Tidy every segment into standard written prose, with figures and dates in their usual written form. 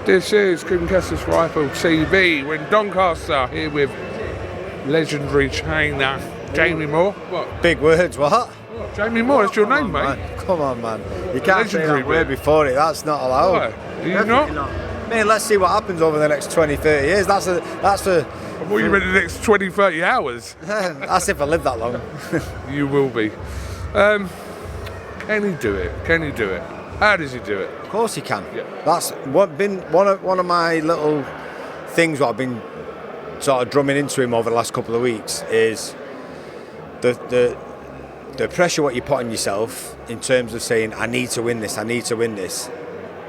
This is Kim Kessler's for IFLTV. We're in Doncaster here with legendary trainer Jamie Moore. What? Big words, what? Jamie Moore, that's your name, mate. Man. Come on, man. You can't say Legendary that word before it. That's not allowed. Why? Do you not? Mate, let's see what happens over the next 20, 30 years. That's for... I thought you meant the next 20, 30 hours. That's if I live that long. You will be. Can he do it? Can he do it? How does he do it? Of course he can. Yeah. That's been one of my little things what I've been sort of drumming into him over the last couple of weeks is the pressure what you put on yourself in terms of saying I need to win this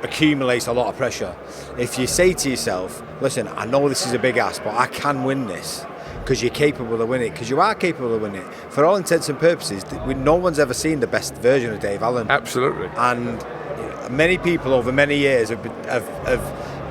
accumulates a lot of pressure. If you say to yourself, listen, I know this is a big ask, but I can win this because you're capable of winning it, because you are capable of winning it. For all intents and purposes, no one's ever seen the best version of Dave Allen. Absolutely. And many people over many years have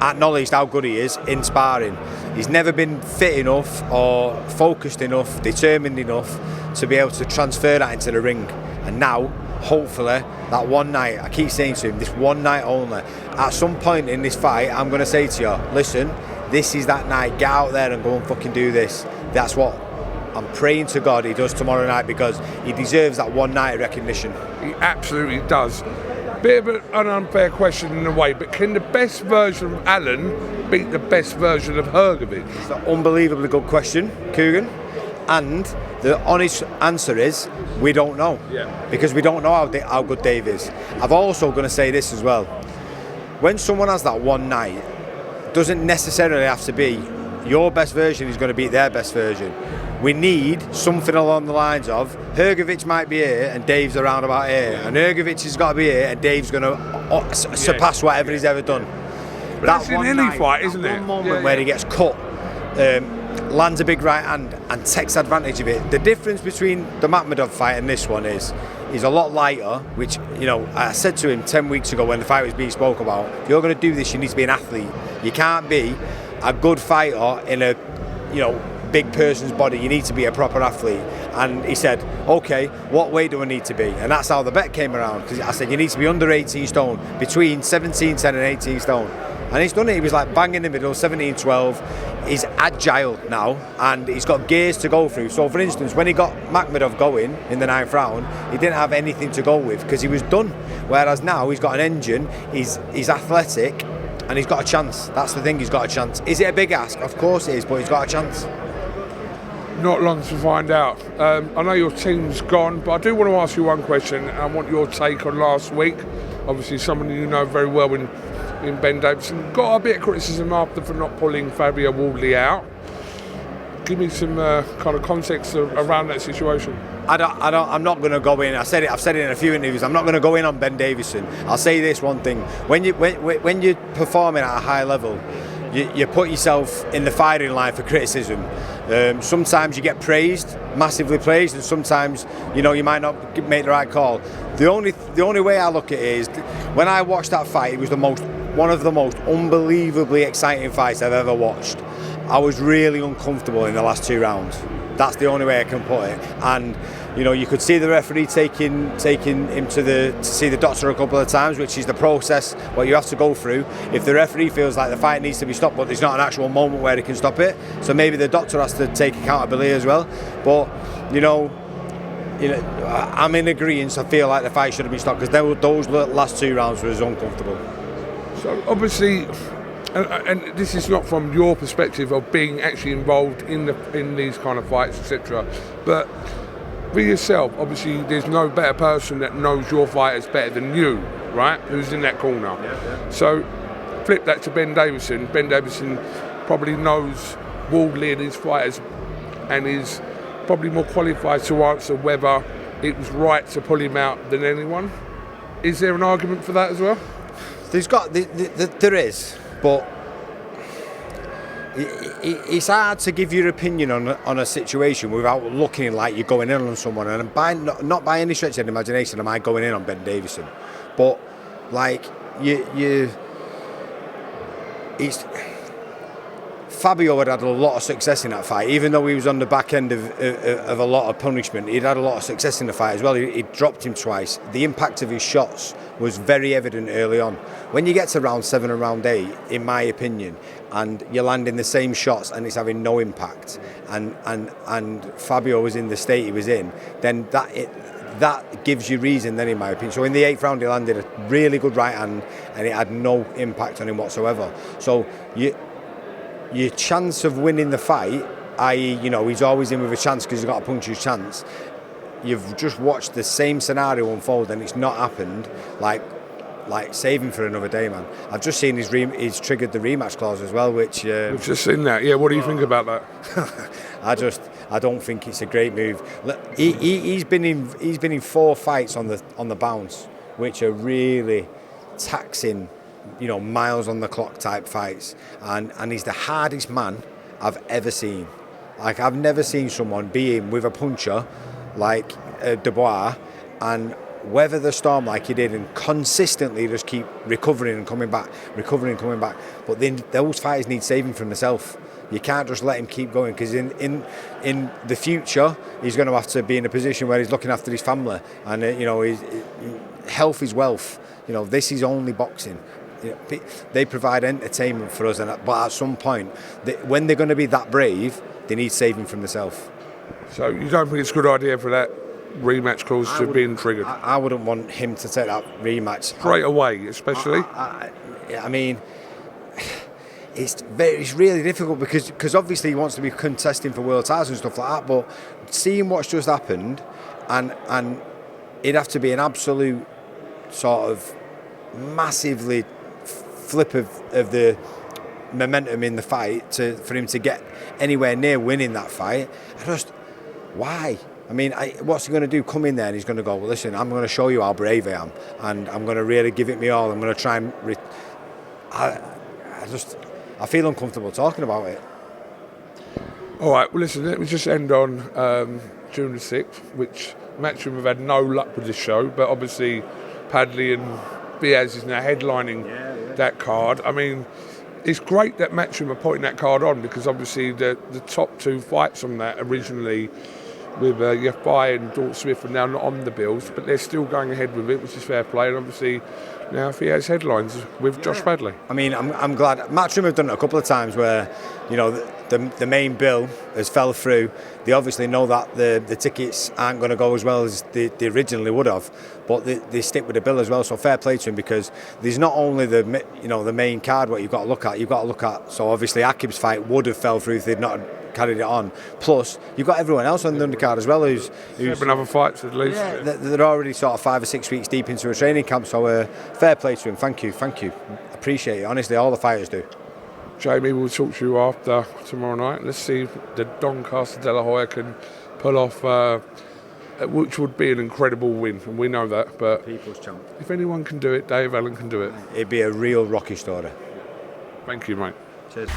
acknowledged how good he is in sparring. He's never been fit enough or focused enough, determined enough to be able to transfer that into the ring. And now, hopefully, that one night, I keep saying to him, this one night only, at some point in this fight, I'm going to say to you, listen, this is that night, get out there and go and fucking do this. That's what I'm praying to God he does tomorrow night, because he deserves that one night of recognition. He absolutely does. Bit of an unfair question in a way, but can the best version of Allen beat the best version of Hrgovic? It's an unbelievably good question, Coogan. And the honest answer is, we don't know. Yeah. Because we don't know how good Dave is. I'm also going to say this as well. When someone has that one night, doesn't necessarily have to be your best version is going to beat their best version. We need something along the lines of Hrgovic might be here and Dave's around about here, and Hrgovic has got to be here and Dave's going to surpass whatever he's ever done. But that's in any fight, isn't it? One moment where he gets cut, lands a big right hand and takes advantage of it. The difference between the Makhmudov fight and this one is he's a lot lighter, which, you know, I said to him 10 weeks ago when the fight was being spoke about, if you're going to do this, you need to be an athlete. You can't be a good fighter in a, you know, big person's body. You need to be a proper athlete. And he said, okay, what weight do I need to be? And that's how the bet came around, because I said you need to be under 18 stone, between 17.10 and 18 stone. And he's done it. He was like bang in the middle, 17-12. He's agile now, and he's got gears to go through. So for instance, when he got Makhmudov going in the 9th round, he didn't have anything to go with because he was done. Whereas now he's got an engine, he's athletic, and he's got a chance. That's the thing, he's got a chance. Is it a big ask? Of course it is, but he's got a chance. Not long to find out. I know your team's gone, but I do want to ask you one question. I want your take on last week. Obviously, someone you know very well in Ben Davidson. Got a bit of criticism after for not pulling Fabio Wardley out. Give me some kind of context around that situation. I'm not going to go in. I've said it in a few interviews. I'm not going to go in on Ben Davidson. I'll say this one thing: when you're performing at a high level, you put yourself in the firing line for criticism. Sometimes you get praised, massively praised, and sometimes, you know, you might not make the right call. The only way I look at it is when I watched that fight, it was one of the most unbelievably exciting fights I've ever watched. I was really uncomfortable in the last 2 rounds. That's the only way I can put it. And you know, you could see the referee taking him to see the doctor a couple of times, which is the process what you have to go through. If the referee feels like the fight needs to be stopped, but there's not an actual moment where he can stop it, so maybe the doctor has to take accountability as well. But you know, I'm in agreement. I feel like the fight should have been stopped because those last 2 rounds were uncomfortable. So obviously, and this is not from your perspective of being actually involved in these kind of fights, etc. But for yourself, obviously, there's no better person that knows your fighters better than you, right? Who's in that corner. Yeah. So flip that to Ben Davidson. Ben Davidson probably knows Wardley and his fighters, and is probably more qualified to answer whether it was right to pull him out than anyone. Is there an argument for that as well? There is, but it's hard to give your opinion on a situation without looking like you're going in on someone. And not by any stretch of the imagination am I going in on Ben Davidson, but like it's Fabio had a lot of success in that fight, even though he was on the back end of a lot of punishment. He'd had a lot of success in the fight as well. He dropped him twice. The impact of his shots was very evident early on. When you get to round 7 and round 8, in my opinion, and you're landing the same shots and it's having no impact, and Fabio was in the state he was in, then that gives you reason then, in my opinion. So in the 8th round he landed a really good right hand and it had no impact on him whatsoever. So your chance of winning the fight, i.e., he's always in with a chance because he's got a puncher's chance. You've just watched the same scenario unfold and it's not happened. Like saving for another day, man. I've just seen he's triggered the rematch clause as well, which we've just seen that. Yeah, what do you think about that? I don't think it's a great move. Look, he's been in 4 fights on the bounce, which are really taxing, miles on the clock type fights, and he's the hardest man I've ever seen. Like, I've never seen someone be in with a puncher like Dubois and weather the storm like he did and consistently just keep recovering and coming back. But then those fighters need saving from themselves. You can't just let him keep going, because in the future he's going to have to be in a position where he's looking after his family, and his health is wealth. This is only boxing. They provide entertainment for us, but at some point, when they're going to be that brave, they need saving from themselves. So you don't think it's a good idea for that rematch clause to be triggered? I wouldn't want him to take that rematch straight away, especially. I mean, it's really difficult because obviously he wants to be contesting for world titles and stuff like that. But seeing what's just happened, and it'd have to be an absolute sort of massively flip of the momentum in the fight for him to get anywhere near winning that fight. Why? I mean, what's he going to do? Come in there and he's going to go, well, listen, I'm going to show you how brave I am, and I'm going to really give it me all. I'm going to try and... I feel uncomfortable talking about it. All right, well, listen, let me just end on June the 6th, which Matchroom have had no luck with this show, but obviously Padley and Diaz is now headlining that card. I mean, it's great that Matchroom are putting that card on, because obviously the top 2 fights on that originally with Yafai and Dort Smith are now not on the bills, but they're still going ahead with it, which is fair play. And obviously now he has headlines with Josh Padley. I mean, I'm glad. Matchroom have done it a couple of times where, the main bill has fell through. They obviously know that the tickets aren't going to go as well as they originally would have, but they stick with the bill as well. So fair play to him, because there's not only the main card what you've got to look at. You've got to look at. So obviously Akib's fight would have fell through if they'd not carried it on. Plus, you've got everyone else on the undercard as well who's 7 other fights at least. Yeah, they're already sort of 5 or 6 weeks deep into a training camp. So fair play to him. Thank you. Appreciate it. Honestly, all the fighters do. Jamie, we'll talk to you after tomorrow night. Let's see if the Doncaster De La Hoya can pull off, which would be an incredible win, and we know that. But People's champ. If anyone can do it, Dave Allen can do it. It'd be a real Rocky story. Thank you, mate. Cheers.